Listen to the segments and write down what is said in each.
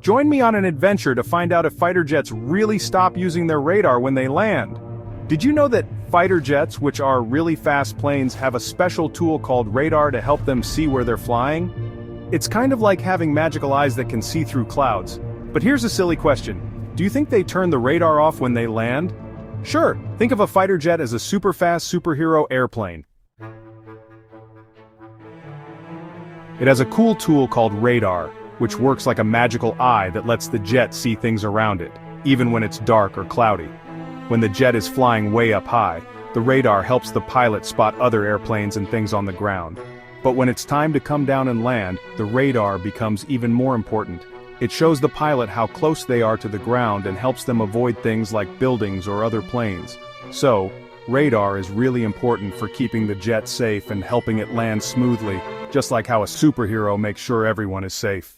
Join me on an adventure to find out if fighter jets really stop using their radar when they land. Did you know that fighter jets, which are really fast planes, have a special tool called radar to help them see where they're flying? It's kind of like having magical eyes that can see through clouds. But here's a silly question. Do you think they turn the radar off when they land? Sure, think of a fighter jet as a super fast superhero airplane. It has a cool tool called radar, which works like a magical eye that lets the jet see things around it, even when it's dark or cloudy. When the jet is flying way up high, the radar helps the pilot spot other airplanes and things on the ground. But when it's time to come down and land, the radar becomes even more important. It shows the pilot how close they are to the ground and helps them avoid things like buildings or other planes. So, radar is really important for keeping the jet safe and helping it land smoothly, just like how a superhero makes sure everyone is safe.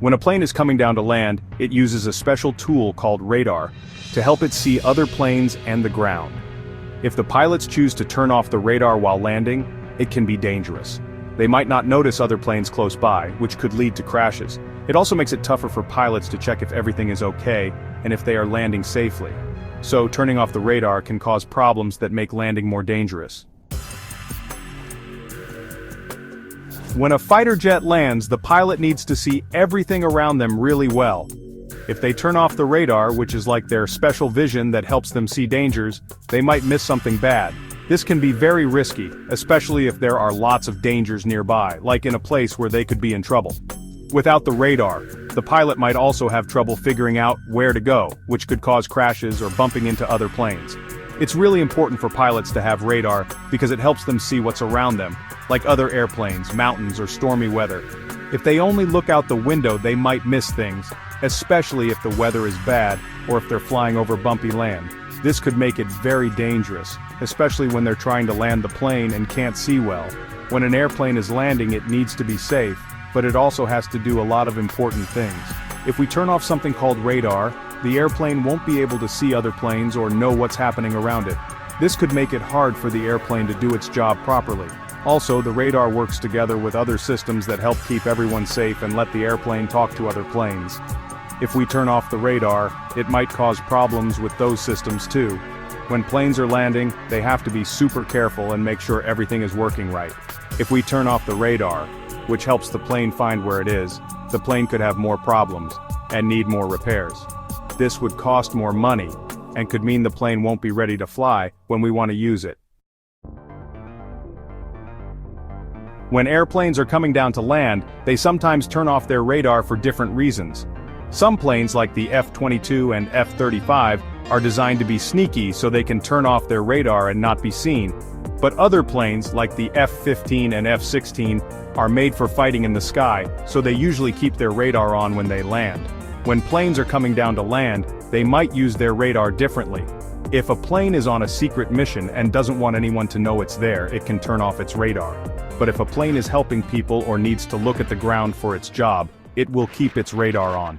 When a plane is coming down to land, it uses a special tool called radar to help it see other planes and the ground. If the pilots choose to turn off the radar while landing, it can be dangerous. They might not notice other planes close by, which could lead to crashes. It also makes it tougher for pilots to check if everything is okay and if they are landing safely. So turning off the radar can cause problems that make landing more dangerous. When a fighter jet lands, the pilot needs to see everything around them really well. If they turn off the radar, which is like their special vision that helps them see dangers, they might miss something bad. This can be very risky, especially if there are lots of dangers nearby, like in a place where they could be in trouble. Without the radar, the pilot might also have trouble figuring out where to go, which could cause crashes or bumping into other planes. It's really important for pilots to have radar because it helps them see what's around them, like other airplanes, mountains, or stormy weather. If they only look out the window, they might miss things, especially if the weather is bad or if they're flying over bumpy land. This could make it very dangerous, especially when they're trying to land the plane and can't see well. When an airplane is landing, it needs to be safe, but it also has to do a lot of important things. If we turn off something called radar, the airplane won't be able to see other planes or know what's happening around it. This could make it hard for the airplane to do its job properly. Also, the radar works together with other systems that help keep everyone safe and let the airplane talk to other planes. If we turn off the radar, it might cause problems with those systems too. When planes are landing, they have to be super careful and make sure everything is working right. If we turn off the radar, which helps the plane find where it is, the plane could have more problems and need more repairs. This would cost more money and could mean the plane won't be ready to fly when we want to use it. When airplanes are coming down to land, they sometimes turn off their radar for different reasons. Some planes like the F-22 and F-35 are designed to be sneaky so they can turn off their radar and not be seen. But other planes like the F-15 and F-16 are made for fighting in the sky, so they usually keep their radar on when they land. When planes are coming down to land, they might use their radar differently. If a plane is on a secret mission and doesn't want anyone to know it's there, it can turn off its radar. But if a plane is helping people or needs to look at the ground for its job, it will keep its radar on.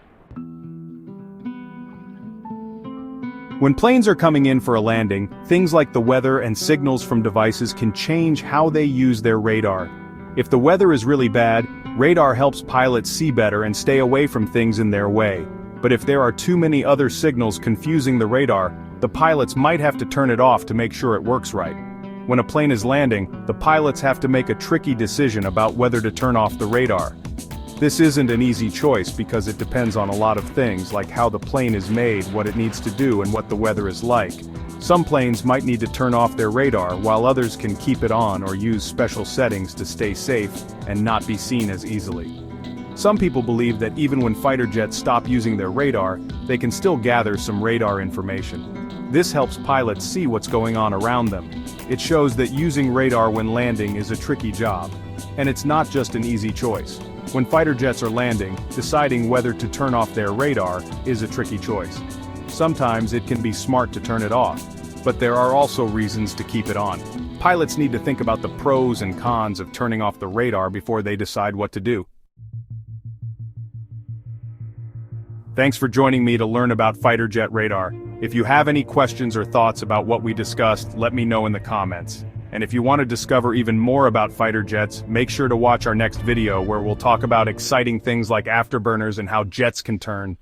When planes are coming in for a landing, things like the weather and signals from devices can change how they use their radar. If the weather is really bad, radar helps pilots see better and stay away from things in their way. But if there are too many other signals confusing the radar, the pilots might have to turn it off to make sure it works right. When a plane is landing, the pilots have to make a tricky decision about whether to turn off the radar. This isn't an easy choice because it depends on a lot of things like how the plane is made, what it needs to do, and what the weather is like. Some planes might need to turn off their radar while others can keep it on or use special settings to stay safe and not be seen as easily. Some people believe that even when fighter jets stop using their radar, they can still gather some radar information. This helps pilots see what's going on around them. It shows that using radar when landing is a tricky job. And it's not just an easy choice. When fighter jets are landing, deciding whether to turn off their radar is a tricky choice. Sometimes it can be smart to turn it off, but there are also reasons to keep it on. Pilots need to think about the pros and cons of turning off the radar before they decide what to do. Thanks for joining me to learn about fighter jet radar. If you have any questions or thoughts about what we discussed, let me know in the comments. And if you want to discover even more about fighter jets, make sure to watch our next video where we'll talk about exciting things like afterburners and how jets can turn.